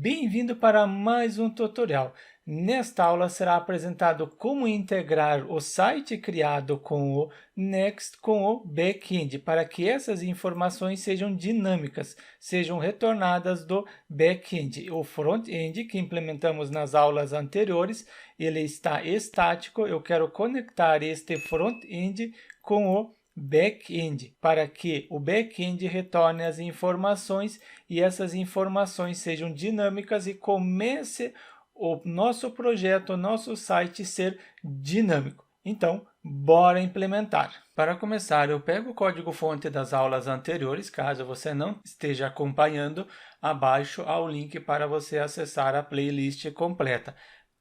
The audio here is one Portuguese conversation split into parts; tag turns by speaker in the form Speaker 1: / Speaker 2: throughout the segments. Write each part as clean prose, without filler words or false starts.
Speaker 1: Bem-vindo para mais um tutorial. Nesta aula será apresentado como integrar o site criado com o Next com o back-end, para que essas informações sejam dinâmicas, sejam retornadas do back-end. O front-end que implementamos nas aulas anteriores, ele está estático. Eu quero conectar este front-end com o back-end, para que o back-end retorne as informações e essas informações sejam dinâmicas e comece o nosso projeto, o nosso site ser dinâmico. Então, bora implementar. Para começar, eu pego o código-fonte das aulas anteriores, caso você não esteja acompanhando, abaixo há o link para você acessar a playlist completa.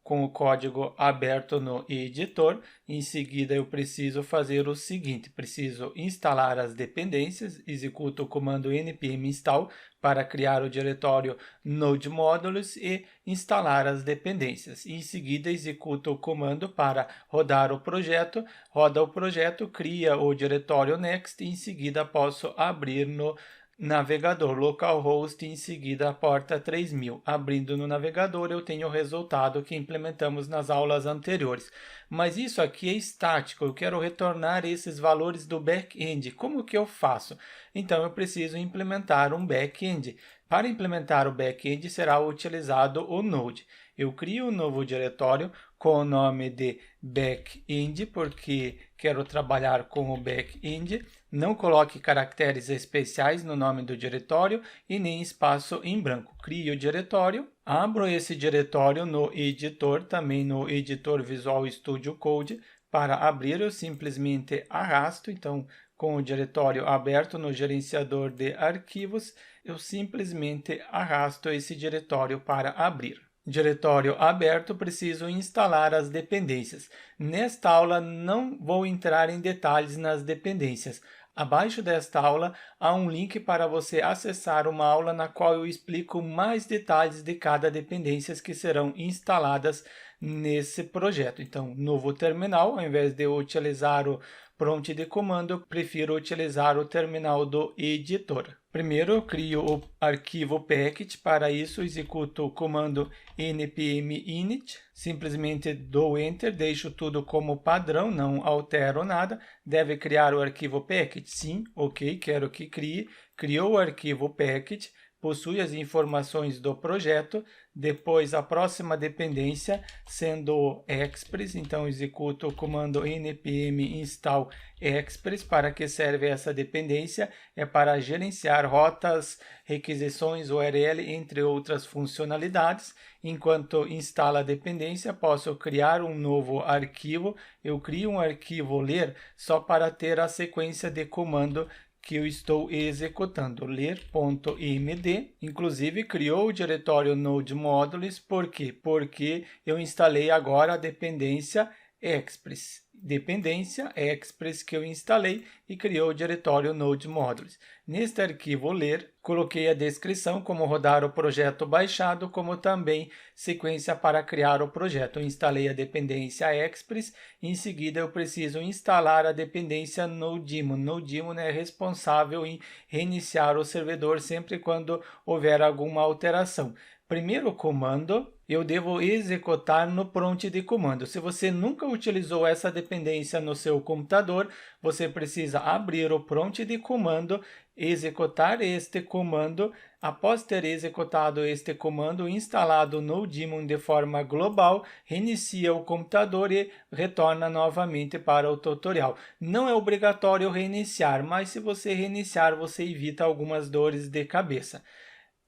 Speaker 1: Com o código aberto no editor, em seguida eu preciso fazer o seguinte: preciso instalar as dependências, executo o comando npm install para criar o diretório Node Modules e instalar as dependências. Em seguida executo o comando para rodar o projeto, roda o projeto, cria o diretório Next e em seguida posso abrir no navegador localhost, em seguida a porta 3000. Abrindo no navegador eu tenho o resultado que implementamos nas aulas anteriores. Mas isso aqui é estático, eu quero retornar esses valores do back-end. Como que eu faço? Então eu preciso implementar um back-end. Para implementar o back-end será utilizado o Node. Eu crio um novo diretório com o nome de back-end, porque quero trabalhar com o back-end. Não coloque caracteres especiais no nome do diretório e nem espaço em branco. Crio o diretório, abro esse diretório no editor, também no editor Visual Studio Code. Para abrir eu simplesmente arrasto, então com o diretório aberto no gerenciador de arquivos, eu simplesmente arrasto esse diretório para abrir. Diretório aberto, preciso instalar as dependências. Nesta aula não vou entrar em detalhes nas dependências. Abaixo desta aula há um link para você acessar uma aula na qual eu explico mais detalhes de cada dependência que serão instaladas nesse projeto. Então, novo terminal, ao invés de eu utilizar o prompt de comando, eu prefiro utilizar o terminal do editor. Primeiro, eu crio o arquivo package. Para isso, executo o comando npm init. Simplesmente dou enter, deixo tudo como padrão, não altero nada. Deve criar o arquivo package? Sim, ok, quero que crie. Criou o arquivo package, possui as informações do projeto. Depois, a próxima dependência sendo Express, então executo o comando npm install Express. Para que serve essa dependência? É para gerenciar rotas, requisições, URL, entre outras funcionalidades. Enquanto instala a dependência, posso criar um novo arquivo. Eu crio um arquivo ler só para ter a sequência de comando que eu estou executando, ler.md. Inclusive criou o diretório Node Modules. Por quê? Porque eu instalei agora a dependência Express. Dependência Express que eu instalei e criou o diretório Node Modules. Neste arquivo ler, coloquei a descrição, como rodar o projeto baixado, como também sequência para criar o projeto. Eu instalei a dependência Express, em seguida eu preciso instalar a dependência NodeDaemon. NodeDaemon é responsável em reiniciar o servidor sempre quando houver alguma alteração. Primeiro comando eu devo executar no prompt de comando. Se você nunca utilizou essa dependência no seu computador, você precisa abrir o prompt de comando, executar este comando. Após ter executado este comando, instalado no daemon de forma global, reinicia o computador e retorna novamente para o tutorial. Não é obrigatório reiniciar, mas se você reiniciar, você evita algumas dores de cabeça.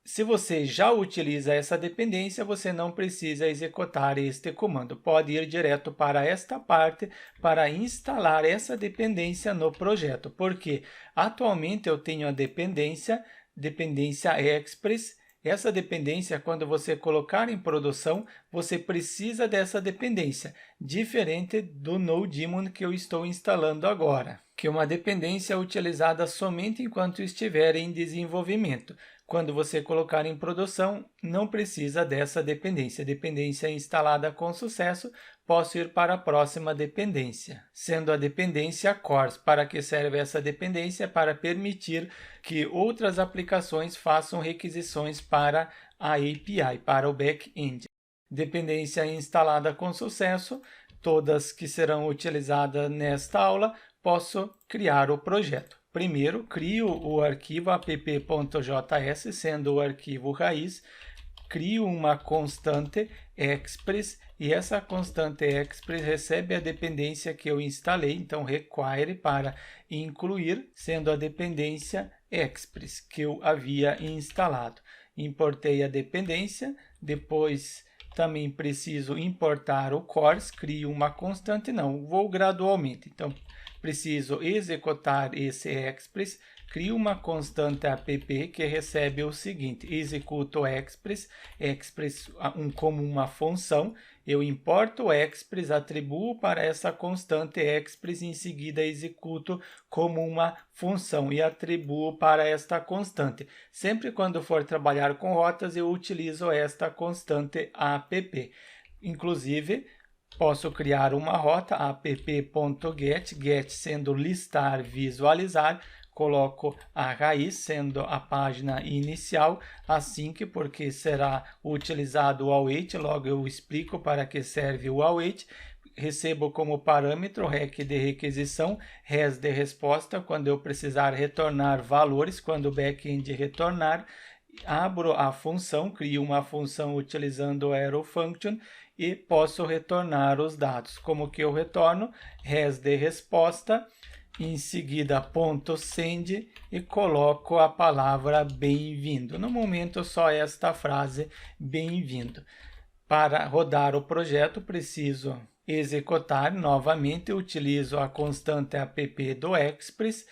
Speaker 1: Se você já utiliza essa dependência, você não precisa executar este comando. Pode ir direto para esta parte para instalar essa dependência no projeto, porque atualmente eu tenho a dependência Express. Essa dependência, quando você colocar em produção, você precisa dessa dependência, diferente do NodeDaemon que eu estou instalando agora, que é uma dependência utilizada somente enquanto estiver em desenvolvimento. Quando você colocar em produção, não precisa dessa dependência. Dependência instalada com sucesso, posso ir para a próxima dependência, sendo a dependência CORS. Para que serve essa dependência? Para permitir que outras aplicações façam requisições para a API para o back-end. Dependência instalada com sucesso, todas que serão utilizadas nesta aula, posso criar o projeto. Primeiro, crio o arquivo app.js, sendo o arquivo raiz, crio uma constante express e essa constante express recebe a dependência que eu instalei, então require para incluir, sendo a dependência express que eu havia instalado. Importei a dependência, depois também preciso importar o cores, crio uma constante, não, vou gradualmente, então preciso executar esse express, crio uma constante app que recebe o seguinte, executo express, como uma função, eu importo o express, atribuo para essa constante express, em seguida executo como uma função e atribuo para esta constante. Sempre quando for trabalhar com rotas, eu utilizo esta constante app. Inclusive, posso criar uma rota app.get, get sendo listar, visualizar, coloco a raiz sendo a página inicial, async porque será utilizado o await, logo eu explico para que serve o await. Recebo como parâmetro rec de requisição, res de resposta, quando eu precisar retornar valores, quando o backend retornar, abro a função, crio uma função utilizando o arrow function e posso retornar os dados. Como que eu retorno? Res de resposta, em seguida ponto .send e coloco a palavra bem-vindo. No momento só esta frase bem-vindo. Para rodar o projeto preciso executar novamente, utilizo a constante app do express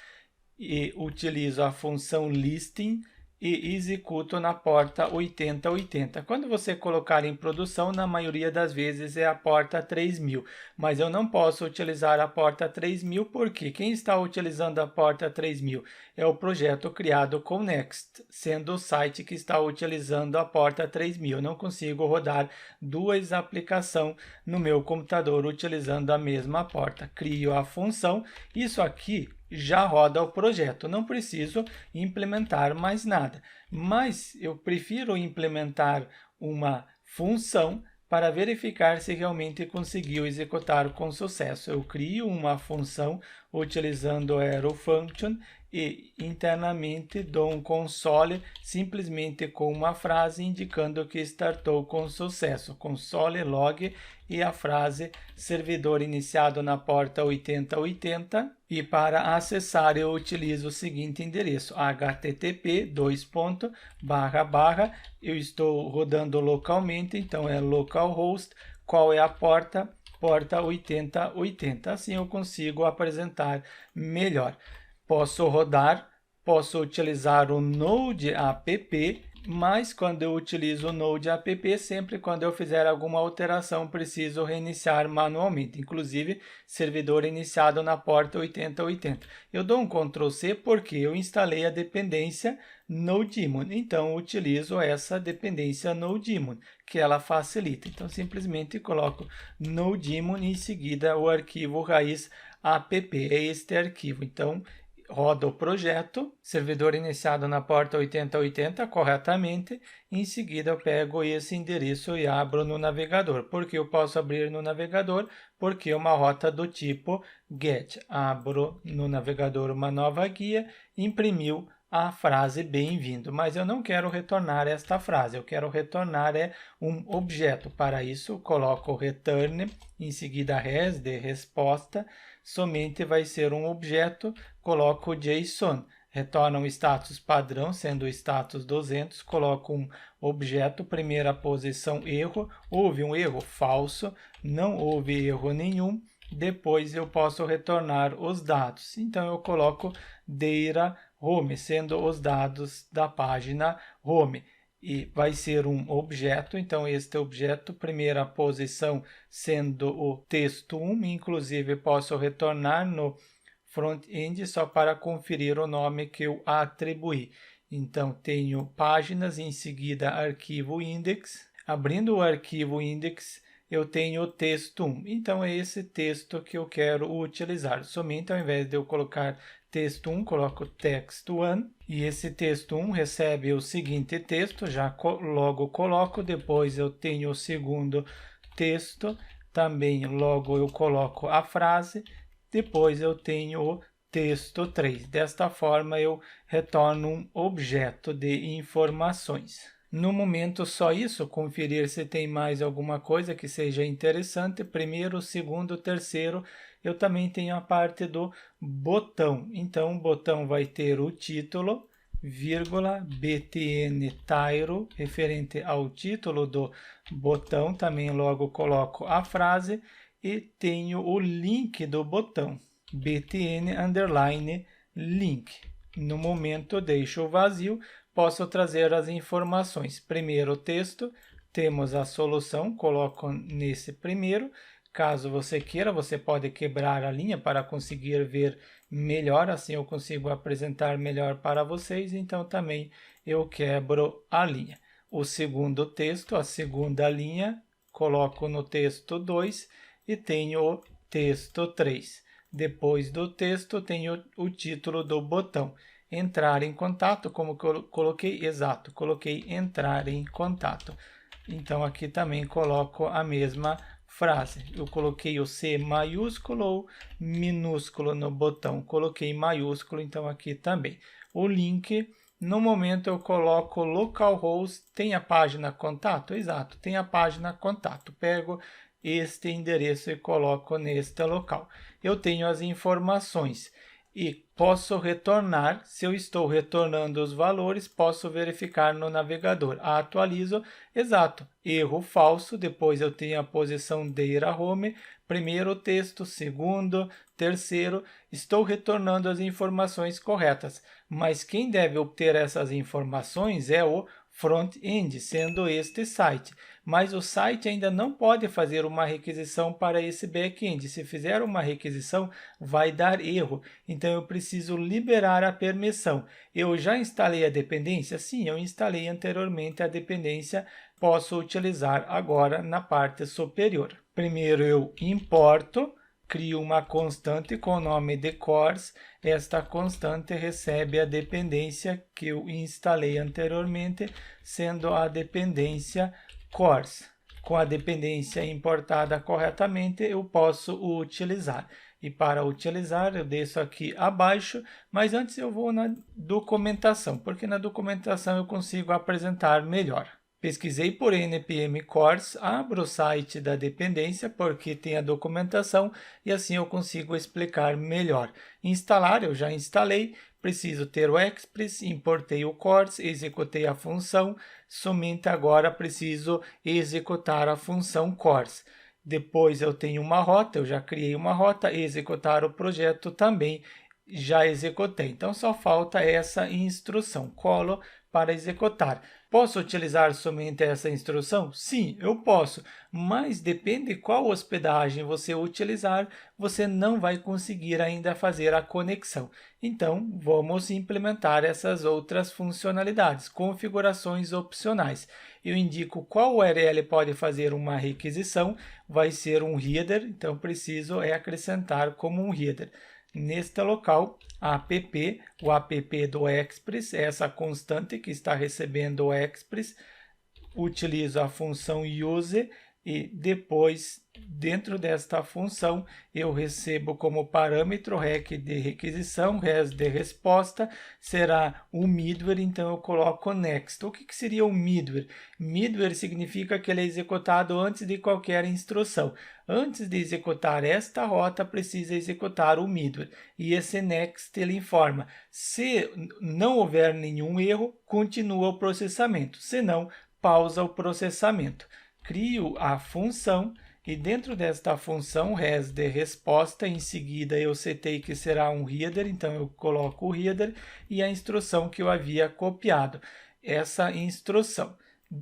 Speaker 1: e utilizo a função listing e executo na porta 8080. Quando você colocar em produção, na maioria das vezes é a porta 3000, mas eu não posso utilizar a porta 3000 porque quem está utilizando a porta 3000 é o projeto criado com Next, sendo o site que está utilizando a porta 3000. Eu não consigo rodar duas aplicações no meu computador utilizando a mesma porta. Crio a função, isso aqui já roda o projeto, não preciso implementar mais nada. Mas eu prefiro implementar uma função para verificar se realmente conseguiu executar com sucesso. Eu crio uma função utilizando o arrow function e internamente dou um console simplesmente com uma frase indicando que startou com sucesso. Console log e a frase servidor iniciado na porta 8080 e para acessar eu utilizo o seguinte endereço http eu estou rodando localmente, então é localhost, qual é a porta? Porta 8080, assim eu consigo apresentar melhor. Posso rodar, posso utilizar o Node app, mas quando eu utilizo o Node app, sempre quando eu fizer alguma alteração, preciso reiniciar manualmente, inclusive servidor iniciado na porta 8080. Eu dou um Ctrl C porque eu instalei a dependência NodeDaemon, então utilizo essa dependência NodeDaemon, que ela facilita. Então simplesmente coloco NodeDaemon e em seguida o arquivo raiz app, é este arquivo. Então roda o projeto, servidor iniciado na porta 8080 corretamente, em seguida eu pego esse endereço e abro no navegador. Por que eu posso abrir no navegador? Porque é uma rota do tipo GET. Abro no navegador uma nova guia, imprimiu a frase bem-vindo, mas eu não quero retornar esta frase, eu quero retornar um objeto. Para isso, coloco return, em seguida res de resposta, somente vai ser um objeto, coloco JSON, retorna um status padrão, sendo o status 200, coloco um objeto, primeira posição erro, houve um erro falso, não houve erro nenhum, depois eu posso retornar os dados, então eu coloco data home, sendo os dados da página home. E vai ser um objeto, então este objeto, primeira posição sendo o texto 1, inclusive posso retornar no front-end só para conferir o nome que eu atribuí. Então tenho páginas, em seguida arquivo index, abrindo o arquivo index, eu tenho o texto 1. Então é esse texto que eu quero utilizar. Somente ao invés de eu colocar texto 1, coloco text1, e esse texto 1 recebe o seguinte texto, já logo coloco, depois eu tenho o segundo texto, também logo eu coloco a frase, depois eu tenho o texto 3. Desta forma, eu retorno um objeto de informações. No momento, só isso, conferir se tem mais alguma coisa que seja interessante. Primeiro, segundo, terceiro, eu também tenho a parte do botão. Então, o botão vai ter o título, vírgula, btn Tairo, referente ao título do botão. Também logo coloco a frase e tenho o link do botão, btn underline link. No momento, deixo vazio. Posso trazer as informações. Primeiro o texto, temos a solução, coloco nesse primeiro. Caso você queira, você pode quebrar a linha para conseguir ver melhor, assim eu consigo apresentar melhor para vocês, então também eu quebro a linha. O segundo texto, a segunda linha, coloco no texto 2 e tenho o texto 3. Depois do texto, tenho o título do botão. Entrar em contato, como que eu coloquei? Exato, coloquei entrar em contato. Então, aqui também coloco a mesma frase. Eu coloquei o C maiúsculo ou minúsculo no botão. Coloquei maiúsculo, então aqui também. O link, no momento eu coloco localhost, tem a página contato? Exato, tem a página contato. Pego este endereço e coloco neste local. Eu tenho as informações. E posso retornar, se eu estou retornando os valores, posso verificar no navegador. Atualizo, exato, erro falso, depois eu tenho a posição data home, primeiro texto, segundo, terceiro, estou retornando as informações corretas. Mas quem deve obter essas informações é o front-end, sendo este site. Mas o site ainda não pode fazer uma requisição para esse back-end. Se fizer uma requisição, vai dar erro. Então, eu preciso liberar a permissão. Eu já instalei a dependência? Sim, eu instalei anteriormente a dependência. Posso utilizar agora na parte superior. Primeiro, eu importo. Crio uma constante com o nome de course. Esta constante recebe a dependência que eu instalei anteriormente, sendo a dependência course. Com a dependência importada corretamente, eu posso utilizar. E para utilizar, eu desço aqui abaixo, mas antes eu vou na documentação, porque na documentação eu consigo apresentar melhor. Pesquisei por npm course, abro o site da dependência porque tem a documentação e assim eu consigo explicar melhor. Instalar, eu já instalei, preciso ter o Express, importei o course, executei a função, somente agora preciso executar a função course. Depois eu tenho uma rota, eu já criei uma rota, executar o projeto também já executei. Então só falta essa instrução, colo para executar. Posso utilizar somente essa instrução? Sim, eu posso, mas depende qual hospedagem você utilizar, você não vai conseguir ainda fazer a conexão. Então, vamos implementar essas outras funcionalidades, configurações opcionais. Eu indico qual URL pode fazer uma requisição, vai ser um header, então preciso acrescentar como um header. Neste local, o app do Express, essa constante que está recebendo o Express, utilizo a função use e depois, dentro desta função, eu recebo como parâmetro rec de requisição, res de resposta, será o middleware, então eu coloco next. O que seria o middleware? Middleware significa que ele é executado antes de qualquer instrução. Antes de executar esta rota, precisa executar o middleware. E esse next ele informa. Se não houver nenhum erro, continua o processamento. Se não, pausa o processamento. Crio a função e dentro desta função res de resposta, em seguida eu setei que será um header, então eu coloco o header e a instrução que eu havia copiado. Essa instrução.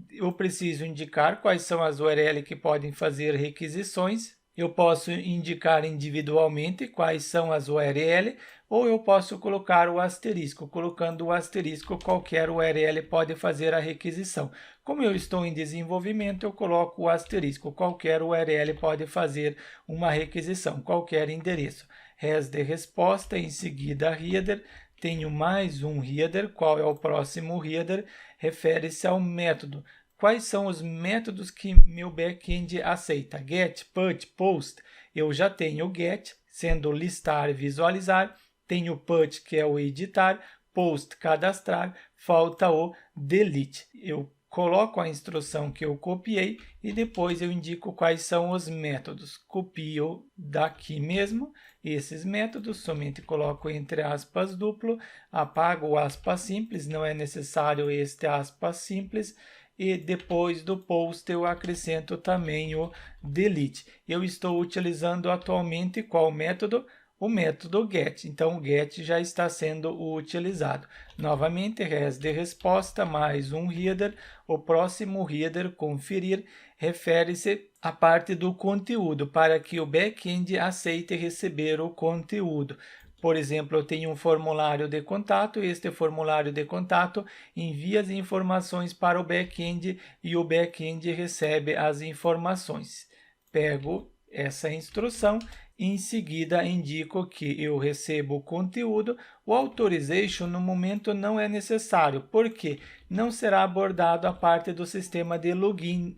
Speaker 1: Eu preciso indicar quais são as URL que podem fazer requisições. Eu posso indicar individualmente quais são as URL ou eu posso colocar o asterisco. Colocando o asterisco, qualquer URL pode fazer a requisição. Como eu estou em desenvolvimento, eu coloco o asterisco. Qualquer URL pode fazer uma requisição, qualquer endereço. res de resposta, em seguida header, tenho mais um header. Qual é o próximo header? Refere-se ao método. Quais são os métodos que meu back-end aceita? Get, put, post. Eu já tenho o get, sendo listar e visualizar. Tenho o put, que é o editar. Post, cadastrar. Falta o delete. Eu coloco a instrução que eu copiei e depois eu indico quais são os métodos. Copio daqui mesmo esses métodos, somente coloco entre aspas duplo, apago o aspas simples, não é necessário este aspas simples, e depois do post eu acrescento também o delete. Eu estou utilizando atualmente qual método? O método get. Então, o get já está sendo utilizado. Novamente, res de resposta, mais um header. O próximo header, conferir, refere-se à parte do conteúdo, para que o back-end aceite receber o conteúdo. Por exemplo, eu tenho um formulário de contato, este formulário de contato envia as informações para o back-end e o back-end recebe as informações. Pego essa instrução, em seguida indico que eu recebo o conteúdo. O authorization no momento não é necessário, porque não será abordado a parte do sistema de login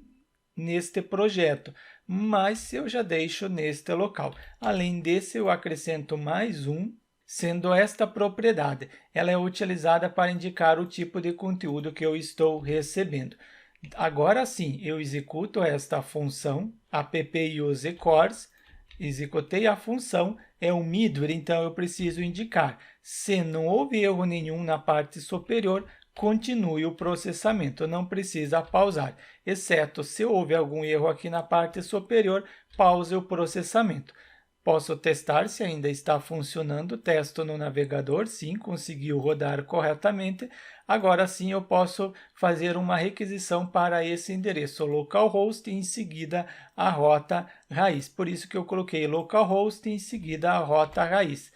Speaker 1: neste projeto, mas eu já deixo neste local. Além desse, eu acrescento mais um, sendo esta propriedade. Ela é utilizada para indicar o tipo de conteúdo que eu estou recebendo. Agora sim, eu executo esta função, app_use_cors, executei a função, é um middleware, então eu preciso indicar. Se não houve erro nenhum na parte superior, continue o processamento, não precisa pausar, exceto se houve algum erro aqui na parte superior, pause o processamento. Posso testar se ainda está funcionando, testo no navegador, sim, conseguiu rodar corretamente. Agora sim eu posso fazer uma requisição para esse endereço localhost e em seguida a rota raiz. Por isso que eu coloquei localhost e em seguida a rota raiz.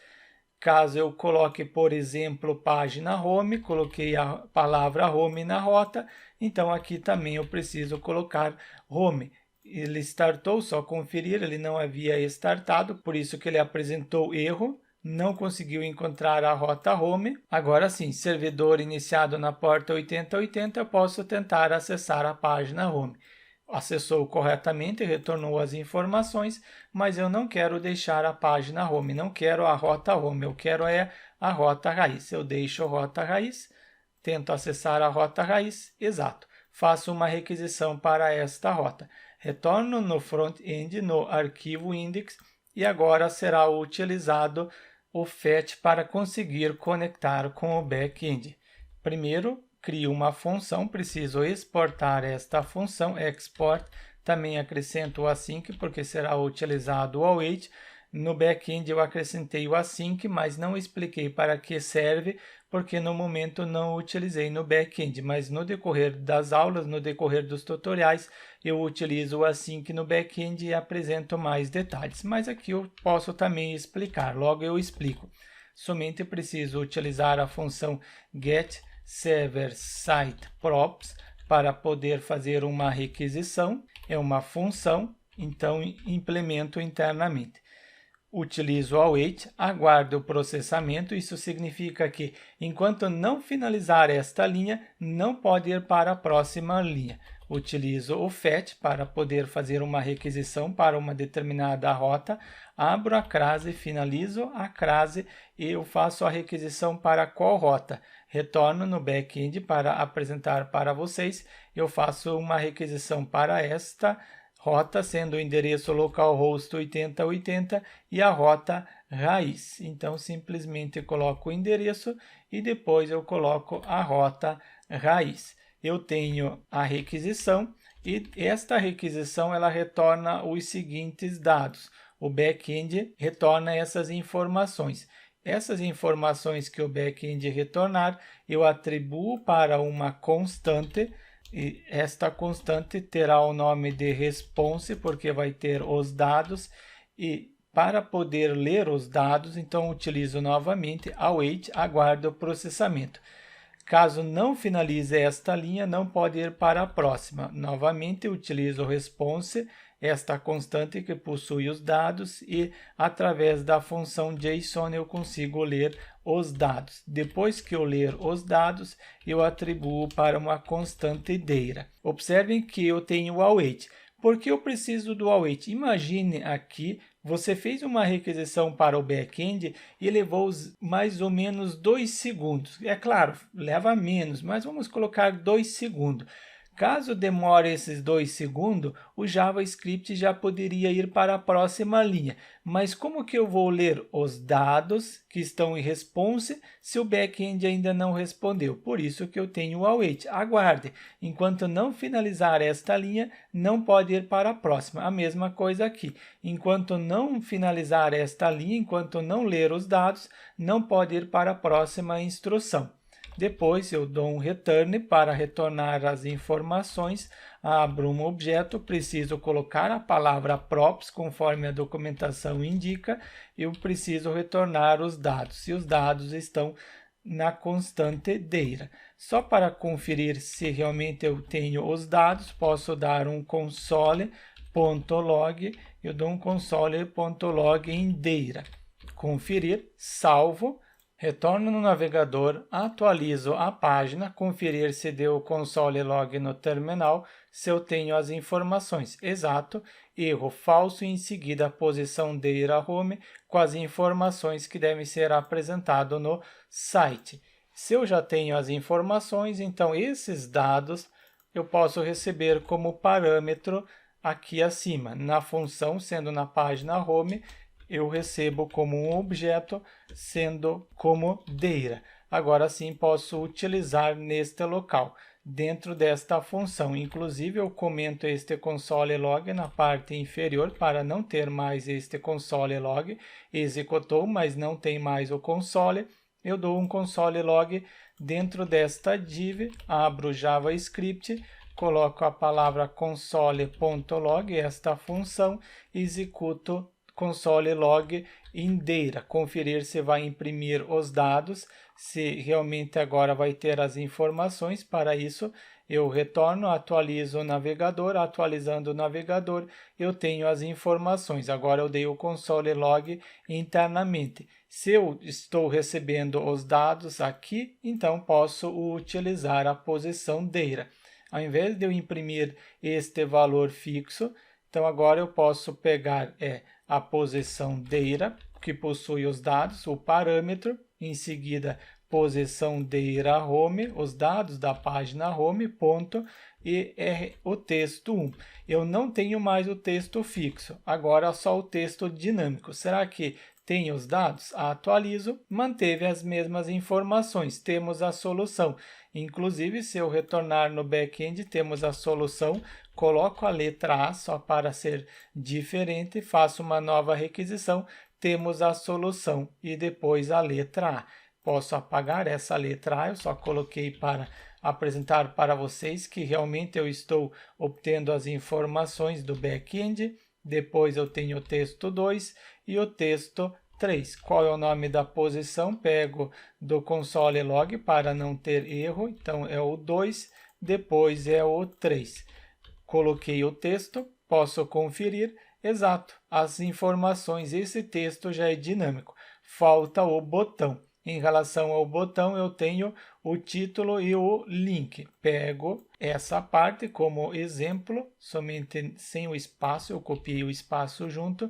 Speaker 1: Caso eu coloque, por exemplo, página home, coloquei a palavra home na rota, então aqui também eu preciso colocar home. Ele startou, só conferir, ele não havia startado, por isso que ele apresentou erro, não conseguiu encontrar a rota home. Agora sim, servidor iniciado na porta 8080, eu posso tentar acessar a página home. Acessou corretamente, retornou as informações, mas eu não quero deixar a página home, não quero a rota home, eu quero a rota raiz. Eu deixo a rota raiz, tento acessar a rota raiz, exato. Faço uma requisição para esta rota. Retorno no front-end, no arquivo index, e agora será utilizado o fetch para conseguir conectar com o back-end. Primeiro, crio uma função, preciso exportar esta função, export, também acrescento o async, porque será utilizado o await. No back-end eu acrescentei o async, mas não expliquei para que serve, porque no momento não utilizei no back-end, mas no decorrer das aulas, no decorrer dos tutoriais, eu utilizo o async no back-end e apresento mais detalhes. Mas aqui eu posso também explicar, logo eu explico. Somente preciso utilizar a função get server site props para poder fazer uma requisição, é uma função, então implemento internamente. Utilizo o await, aguardo o processamento, isso significa que enquanto não finalizar esta linha, não pode ir para a próxima linha. Utilizo o fetch para poder fazer uma requisição para uma determinada rota, abro a crase, finalizo a crase e eu faço a requisição para qual rota. Retorno no back-end para apresentar para vocês, eu faço uma requisição para esta rota, sendo o endereço localhost 8080 e a rota raiz. Então, simplesmente coloco o endereço e depois eu coloco a rota raiz. Eu tenho a requisição e esta requisição ela retorna os seguintes dados. O back-end retorna essas informações. Essas informações que o back-end retornar, eu atribuo para uma constante, e esta constante terá o nome de response, porque vai ter os dados, e para poder ler os dados, então utilizo novamente await, aguardo o processamento. Caso não finalize esta linha, não pode ir para a próxima. Novamente, utilizo o response, esta constante que possui os dados, e através da função JSON eu consigo ler os dados. Depois que eu ler os dados, eu atribuo para uma constante data. Observem que eu tenho o await. Por que eu preciso do await? Imagine aqui, você fez uma requisição para o back-end e levou mais ou menos 2 segundos. É claro, leva menos, mas vamos colocar 2 segundos. Caso demore esses 2 segundos, o JavaScript já poderia ir para a próxima linha. Mas como que eu vou ler os dados que estão em response se o back-end ainda não respondeu? Por isso que eu tenho o await. Aguarde. Enquanto não finalizar esta linha, não pode ir para a próxima. A mesma coisa aqui. Enquanto não finalizar esta linha, enquanto não ler os dados, não pode ir para a próxima instrução. Depois eu dou um return para retornar as informações, abro um objeto, preciso colocar a palavra props conforme a documentação indica, eu preciso retornar os dados, e os dados estão na constante data. Só para conferir se realmente eu tenho os dados, posso dar um console.log, eu dou um console.log em data. Conferir, salvo. Retorno no navegador, atualizo a página, conferir se deu o console log no terminal, se eu tenho as informações. Exato, erro falso e em seguida a posição data home com as informações que devem ser apresentadas no site. Se eu já tenho as informações, então esses dados eu posso receber como parâmetro aqui acima, na função, sendo na página home, eu recebo como um objeto, sendo como data. Agora sim posso utilizar neste local, dentro desta função. Inclusive eu comento este console log na parte inferior para não ter mais este console log. Executou, mas não tem mais o console. Eu dou um console log dentro desta div, abro o JavaScript, coloco a palavra console.log, esta função, executo console log em data, conferir se vai imprimir os dados, se realmente agora vai ter as informações. Para isso, eu retorno, atualizo o navegador, atualizando o navegador, eu tenho as informações. Agora eu dei o console log internamente. Se eu estou recebendo os dados aqui, então posso utilizar a posição data. Ao invés de eu imprimir este valor fixo, então agora eu posso pegar a posição data, que possui os dados, o parâmetro, em seguida posição data home, os dados da página home, ponto, e o texto 1. Eu não tenho mais o texto fixo, agora só o texto dinâmico. Será que tem os dados? Atualizo, manteve as mesmas informações, temos a solução. Inclusive, se eu retornar no back-end, temos a solução, coloco a letra A só para ser diferente, faço uma nova requisição, temos a solução e depois a letra A. Posso apagar essa letra A, eu só coloquei para apresentar para vocês que realmente eu estou obtendo as informações do back-end. Depois eu tenho o texto 2 e o texto 3. Qual é o nome da posição? Pego do console log para não ter erro, então é o 2, depois é o 3. Coloquei o texto, posso conferir, exato, as informações, esse texto já é dinâmico. Falta o botão. Em relação ao botão, eu tenho o título e o link. Pego essa parte como exemplo, somente sem o espaço, eu copiei o espaço junto,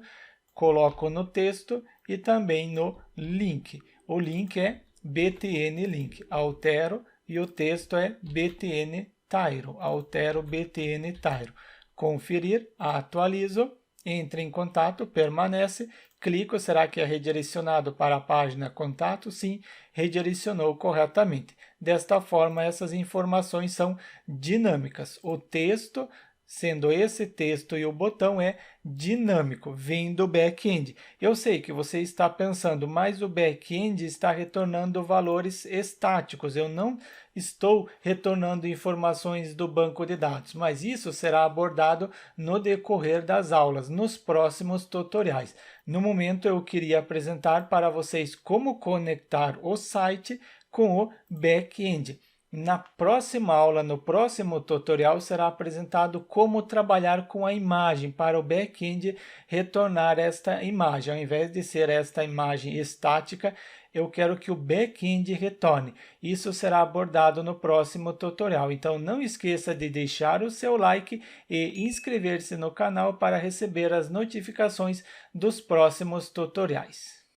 Speaker 1: coloco no texto e também no link. O link é btn link, altero, e o texto é btn Tyro, altero btn Tyro. Conferir, atualizo, entre em contato, permanece, clico, será que é redirecionado para a página contato? Sim, redirecionou corretamente. Desta forma, essas informações são dinâmicas. O texto, sendo esse texto e o botão, é dinâmico, vem do back-end. Eu sei que você está pensando, mas o back-end está retornando valores estáticos. Eu não estou retornando informações do banco de dados, mas isso será abordado no decorrer das aulas, nos próximos tutoriais. No momento, eu queria apresentar para vocês como conectar o site com o back-end. Na próxima aula, no próximo tutorial, será apresentado como trabalhar com a imagem para o back-end retornar esta imagem. Ao invés de ser esta imagem estática, eu quero que o back-end retorne. Isso será abordado no próximo tutorial. Então, não esqueça de deixar o seu like e inscrever-se no canal para receber as notificações dos próximos tutoriais.